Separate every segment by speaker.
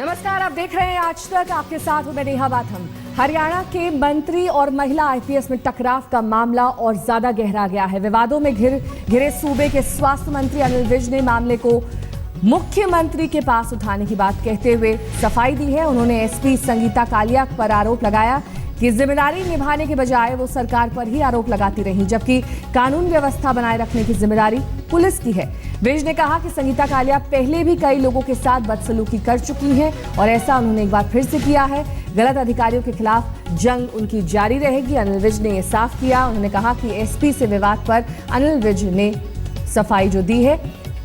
Speaker 1: नमस्कार, आप देख रहे हैं आज तक। आपके साथ हूं मैं नेहा बाथम। हरियाणा के मंत्री और महिला आईपीएस में टकराव का मामला और ज्यादा गहरा गया है। विवादों में घिरे सूबे के स्वास्थ्य मंत्री अनिल विज ने मामले को मुख्यमंत्री के पास उठाने की बात कहते हुए सफाई दी है। उन्होंने एसपी संगीता कालिया पर आरोप लगाया कि जिम्मेदारी निभाने के बजाय वो सरकार पर ही आरोप लगाती रही, जबकि कानून व्यवस्था बनाए रखने की जिम्मेदारी पुलिस की है। विज ने कहा कि संगीता कालिया पहले भी कई लोगों के साथ बदसलूकी कर चुकी हैं और ऐसा उन्होंने एक बार फिर से किया है। गलत अधिकारियों के खिलाफ जंग उनकी जारी रहेगी। अनिल विज ने ये साफ किया। उन्होंने कहा कि एसपी से विवाद पर अनिल विज ने सफाई जो दी है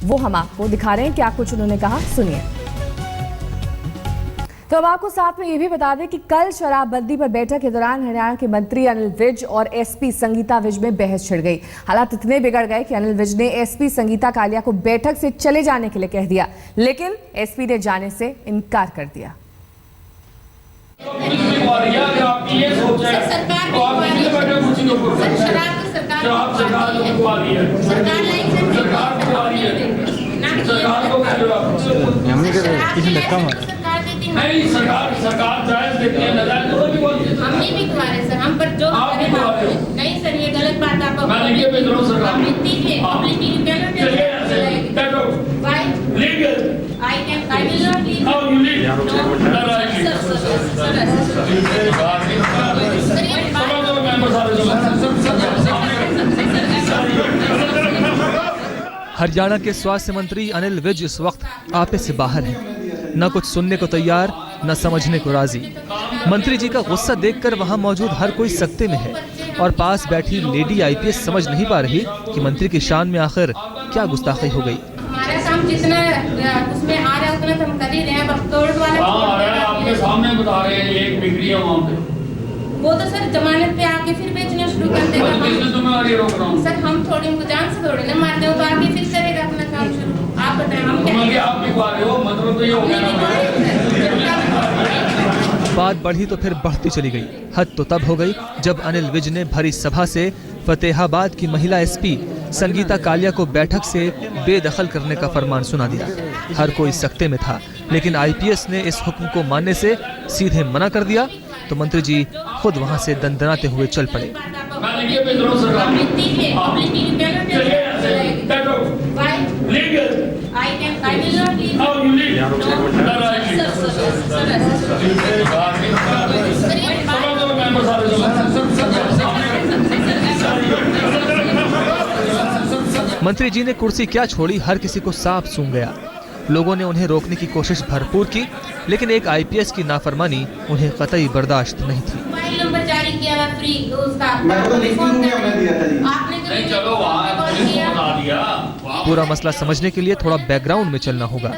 Speaker 1: वो हम आपको दिखा रहे हैं। क्या कुछ उन्होंने कहा, सुनिए। तो अब आपको साथ में ये भी बता दें कि कल शराबबंदी पर बैठक के दौरान हरियाणा के मंत्री अनिल विज और एसपी संगीता विज में बहस छिड़ गई। हालात इतने बिगड़ गए कि अनिल विज ने एसपी संगीता कालिया को बैठक से चले जाने के लिए कह दिया, लेकिन एसपी ने जाने से इनकार कर दिया।
Speaker 2: नहीं, सरकार जायज देती है, नाजायज तो नहीं बोलती।
Speaker 3: हम नहीं बिकवा रहे सर, हम पर जो नहीं सर, ये गलत बात आप
Speaker 2: मैं लिखे भेज रहा हूँ सरकार।
Speaker 4: हरियाणा के स्वास्थ्य मंत्री अनिल विज इस वक्त आपे से बाहर हैं। न कुछ सुनने को तैयार, न समझने को राजी। मंत्री जी का गुस्सा देखकर वहां मौजूद हर कोई सकते में है और पास बैठी लेडी आईपीएस समझ नहीं पा रही कि मंत्री की शान में आखिर क्या गुस्ताखी हो गई।
Speaker 3: हमारा काम जितना उसमें आ रहा है उतना हम कर ही रहे हैं। अब तोड़ वाला
Speaker 2: आपके सामने बता रहे हैं एक बिक्री है वहाँ पे।
Speaker 3: वो तो सर जमानत पे आके फिर बेचना शुरू कर देगा।
Speaker 2: रोक रहा हूँ
Speaker 3: सर, हम थोड़ी उनको जान से थोड़ी ना मारते हो, तो आगे फिर करेगा अपना काम शुरू। आप बताएं, हम क्या
Speaker 2: आप बिकवा रहे हो? मतलब तो ये हो गया।
Speaker 4: बात बढ़ी तो फिर बढ़ती चली गई। हद तो तब हो गई जब अनिल विज ने भरी सभा से फतेहाबाद की महिला एसपी संगीता कालिया को बैठक से बेदखल करने का फरमान सुना दिया। हर कोई सकते में था, लेकिन आईपीएस ने इस हुक्म को मानने से सीधे मना कर दिया तो मंत्री जी खुद वहां से दंदनाते हुए चल पड़े। मंत्री जी ने कुर्सी क्या छोड़ी, हर किसी को साफ सूंघ गया। लोगों ने उन्हें रोकने की कोशिश भरपूर की, लेकिन एक आईपीएस की नाफरमानी उन्हें कतई बर्दाश्त नहीं थी।
Speaker 3: मोबाइल नंबर जारी किया है फ्री उसका,
Speaker 4: पूरा मसला समझने के लिए थोड़ा बैकग्राउंड में चलना होगा।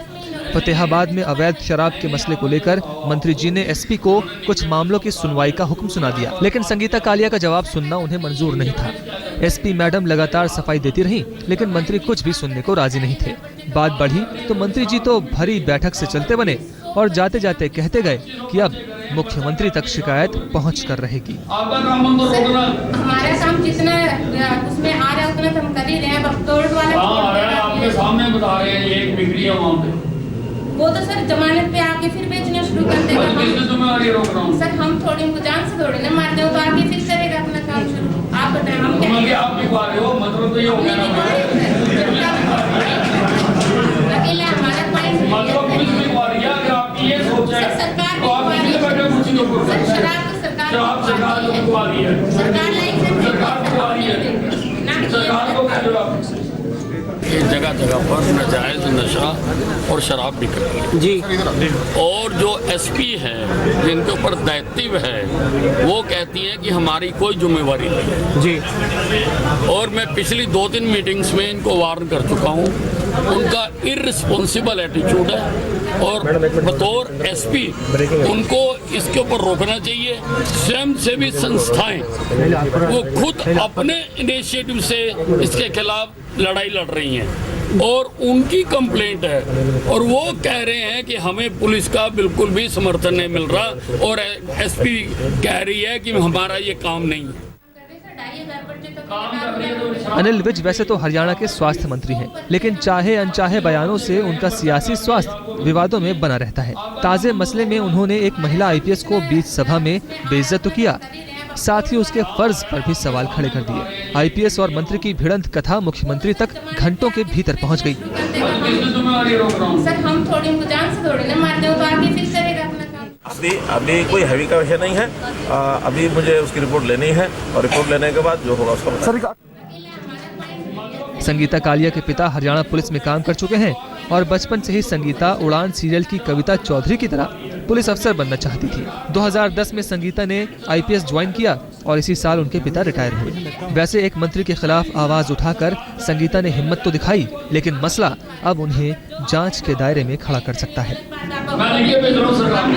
Speaker 4: फतेहाबाद में अवैध शराब के मसले को लेकर मंत्री जी ने एसपी को कुछ मामलों की सुनवाई का हुक्म सुना दिया, लेकिन संगीता कालिया का जवाब सुनना उन्हें मंजूर नहीं था। एसपी मैडम लगातार सफाई देती रहीं, लेकिन मंत्री कुछ भी सुनने को राजी नहीं थे। बात बढ़ी तो मंत्री जी तो भरी बैठक से चलते बने और जाते जाते कहते गए कि अब मुख्यमंत्री तक शिकायत पहुंच कर रहेगी।
Speaker 3: हमारा काम जितना उसमें आ रहा है उतना हम कर ही रहे हैं। अब तोड़ वाला
Speaker 2: आपके सामने बता रहे हैं एक बिक्री है वहाँ पे।
Speaker 3: वो तो सर जमानत पे आके फिर बेचना शुरू कर देगा।
Speaker 2: रोक रहा हूँ
Speaker 3: सर, हम थोड़ी उनको जान से थोड़ी ना मारते हो, तो आगे फिर करेगा अपना काम शुरू। आप बताएं, हम क्या
Speaker 2: आप बिकवा रहे हो? मतलब तो ये हो गया।
Speaker 3: अकेला हमारा
Speaker 2: पुलिस बिकवा रही है। अगर आपकी ये सोच है
Speaker 3: सरकार
Speaker 2: तो आप कितने बैठे कुर्सी के ऊपर?
Speaker 3: शराब तो
Speaker 2: सरकार बिकवा रही है।
Speaker 3: सरकार
Speaker 2: बिकवा रही है। सरकार को कह दो आप।
Speaker 5: जगह जगह पर नाजायज नशा और शराब बिक रही है जी। और जो एसपी हैं जिनके ऊपर दायित्व है वो कहती हैं कि हमारी कोई जिम्मेवारी नहीं है जी। और मैं पिछली 2-3 मीटिंग्स में इनको वार्न कर चुका हूँ। उनका इर्रिस्पॉन्सिबल एटीट्यूड है और बतौर एसपी उनको इसके ऊपर रोकना चाहिए। स्वयं सेवी संस्थाएं वो खुद अपने इनिशिएटिव से इसके खिलाफ लड़ाई लड़ रही हैं और उनकी कंप्लेंट है और वो कह रहे हैं कि हमें पुलिस का बिल्कुल भी समर्थन नहीं मिल रहा और एसपी कह रही है कि हमारा ये काम नहीं है।
Speaker 3: बताइए घर पर जो तो
Speaker 2: काम कर रही है तो शराब
Speaker 4: अनिल विज वैसे तो हरियाणा के स्वास्थ्य मंत्री हैं, लेकिन चाहे अनचाहे बयानों से उनका सियासी स्वास्थ्य विवादों में बना रहता है। ताजे मसले में उन्होंने एक महिला आईपीएस को बीच सभा में बेइज्जत तो किया, साथ ही उसके फर्ज पर भी सवाल खड़े कर दिए। आईपीएस और मंत्री की भिड़ंत कथा मुख्यमंत्री तक घंटों के भीतर पहुंच गई।
Speaker 2: किसने जिम्मेवारी रोक रहा हूँ?
Speaker 3: सर हम थोड़ी उनको जान से थोड़ी ना मारते हो तो आगे फिर करेगा अपना काम।
Speaker 6: अभी कोई हैवी का विषय नहीं है। अभी मुझे उसकी रिपोर्ट लेनी है और रिपोर्ट लेने के बाद जो होगा उसको बताएंगे।
Speaker 4: संगीता कालिया के पिता हरियाणा पुलिस में काम कर चुके हैं और बचपन से ही संगीता उड़ान सीरियल की कविता चौधरी की तरह पुलिस अफसर बनना चाहती थी। 2010 में संगीता ने आईपीएस ज्वाइन किया और इसी साल उनके पिता रिटायर हुए। वैसे एक मंत्री के खिलाफ आवाज उठाकर संगीता ने हिम्मत तो दिखाई, लेकिन मसला अब उन्हें जांच के दायरे में खड़ा कर सकता है।
Speaker 2: मैं लिखे भेज रहा हूँ सरकार को।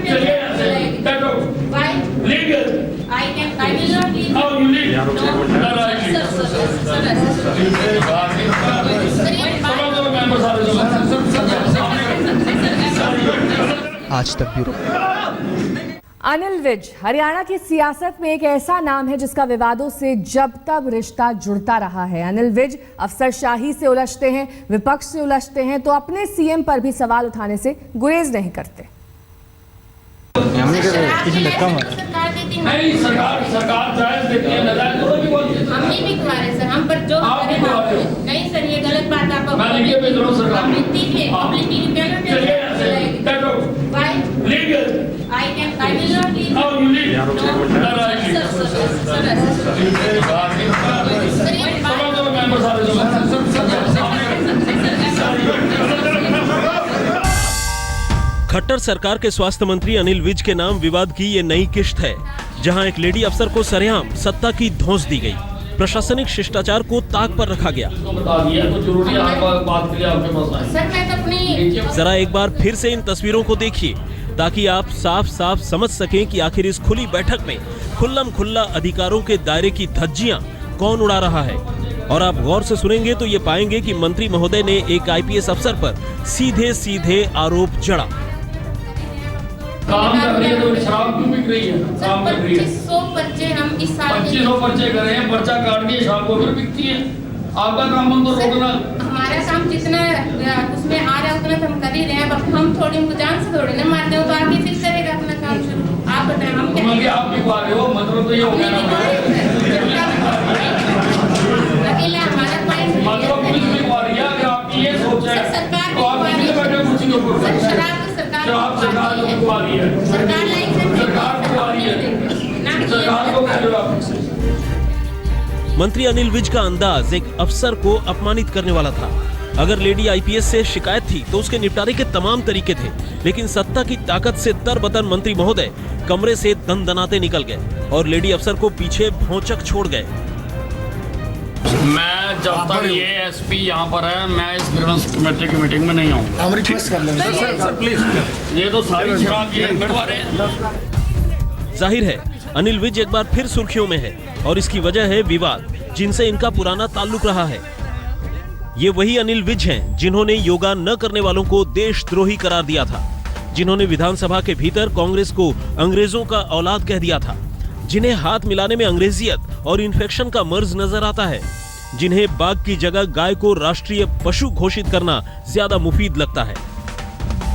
Speaker 2: चलिए ऐसे, get out. Legal. Now you leave. चलो मेंबर सारे चलो।
Speaker 4: आज तक ब्यूरो।
Speaker 1: अनिल विज हरियाणा की सियासत में एक ऐसा नाम है जिसका विवादों से जब तब रिश्ता जुड़ता रहा है। अनिल विज अफसरशाही से उलझते हैं, विपक्ष से उलझते हैं तो अपने सीएम पर भी सवाल उठाने से गुरेज नहीं करते।
Speaker 2: नहीं सरकार जायज देती है, नजायज तो नहीं बोलती।
Speaker 3: हम नहीं बिकवा रहे सर, हम पर जो
Speaker 2: आप बिकवा रहे हो।
Speaker 3: नहीं सर ये गलत बात आप
Speaker 2: मैं लिखे भेज रहा हूँ सरकार को। चलिए ऐसे, get out. Legal. Now you leave. चलो मेंबर सारे चलो।
Speaker 7: खट्टर सरकार के स्वास्थ्य मंत्री अनिल विज के नाम विवाद की ये नई किश्त है, जहां एक लेडी अफसर को सरेआम सत्ता की धौंस दी गई। प्रशासनिक शिष्टाचार को ताक पर रखा गया।
Speaker 2: बता दिया तो जरूरी है बात के लिए आपके पास आए।
Speaker 3: सर मैं तो अपनी
Speaker 7: जरा एक बार फिर से इन तस्वीरों को देखिए ताकि आप साफ साफ समझ सकें कि आखिर इस खुली बैठक में खुल्लम खुल्ला अधिकारों के दायरे की धज्जियां कौन उड़ा रहा है। और आप गौर से सुनेंगे तो ये पाएंगे कि मंत्री महोदय ने एक आईपीएस अफसर पर सीधे सीधे आरोप जड़ा।
Speaker 2: काम कर रही है तो शराब क्यों बिक रही है? काम कर रही है।
Speaker 3: 2500 पर्चे हम इस साल
Speaker 2: 2500 पर्चे कर रहे हैं, पर्चा काट दिए, शराब को फिर बिकती है। आपका काम बंद तो रोकना।
Speaker 3: हमारा काम जितना उसमें आ रहा है उतना हम कर ही रहे हैं। अब हम थोड़ी उनको जान से थोड़ी ना मारते हो तो आगे फिर करेगा अपना काम शुरू। आप बताएं हम क्या
Speaker 2: आप बिकवा रहे हो, मतलब तो ये हो गया ना।
Speaker 3: अकेला हमारा पॉइंट
Speaker 2: मतलब पुलिस बिकवा रही है। अगर आपकी ये सोच है
Speaker 3: सरकार
Speaker 2: तो आप किसी बैठे कुर्सी के ऊपर
Speaker 3: शराब सरकार
Speaker 2: बिकवा रही है।
Speaker 3: सरकार लाइसेंस
Speaker 2: सरकार बिकवा रही है। सरकार को कह रहे हो आप।
Speaker 7: मंत्री अनिल विज का अंदाज एक अफसर को अपमानित करने वाला था। अगर लेडी आईपीएस से शिकायत थी तो उसके निपटारे के तमाम तरीके थे, लेकिन सत्ता की ताकत से तरबतर मंत्री महोदय कमरे से दनदनाते निकल गए और लेडी अफसर को पीछे भौचक छोड़ गए।
Speaker 5: मैं जब तक ये एसपी यहाँ पर है, मैं इस ग्रीवेंस कमेटी की मीटिंग में नहीं आऊँगा।
Speaker 6: हम रिक्वेस्ट कर लेंगे सर प्लीज।
Speaker 5: ये तो सारी शराब की बिकवा रहे हैं।
Speaker 7: जाहिर है अनिल विज एक बार फिर सुर्खियों में है और इसकी वजह है विवाद जिनसे इनका पुराना ताल्लुक रहा है। ये वही अनिल विज हैं जिन्होंने योगा न करने वालों को देशद्रोही करार दिया था, जिन्होंने विधानसभा के भीतर कांग्रेस को अंग्रेजों का औलाद कह दिया था, जिन्हें हाथ मिलाने में अंग्रेजियत और इन्फेक्शन का मर्ज नजर आता है, जिन्हें बाघ की जगह गाय को राष्ट्रीय पशु घोषित करना ज्यादा मुफीद लगता है।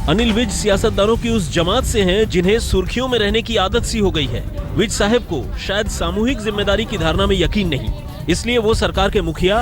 Speaker 7: अनिल विज सियासतदानों की उस जमात से हैं जिन्हें सुर्खियों में रहने की आदत सी हो गई है। विज साहब को शायद सामूहिक जिम्मेदारी की धारणा में यकीन नहीं, इसलिए वो सरकार के मुखिया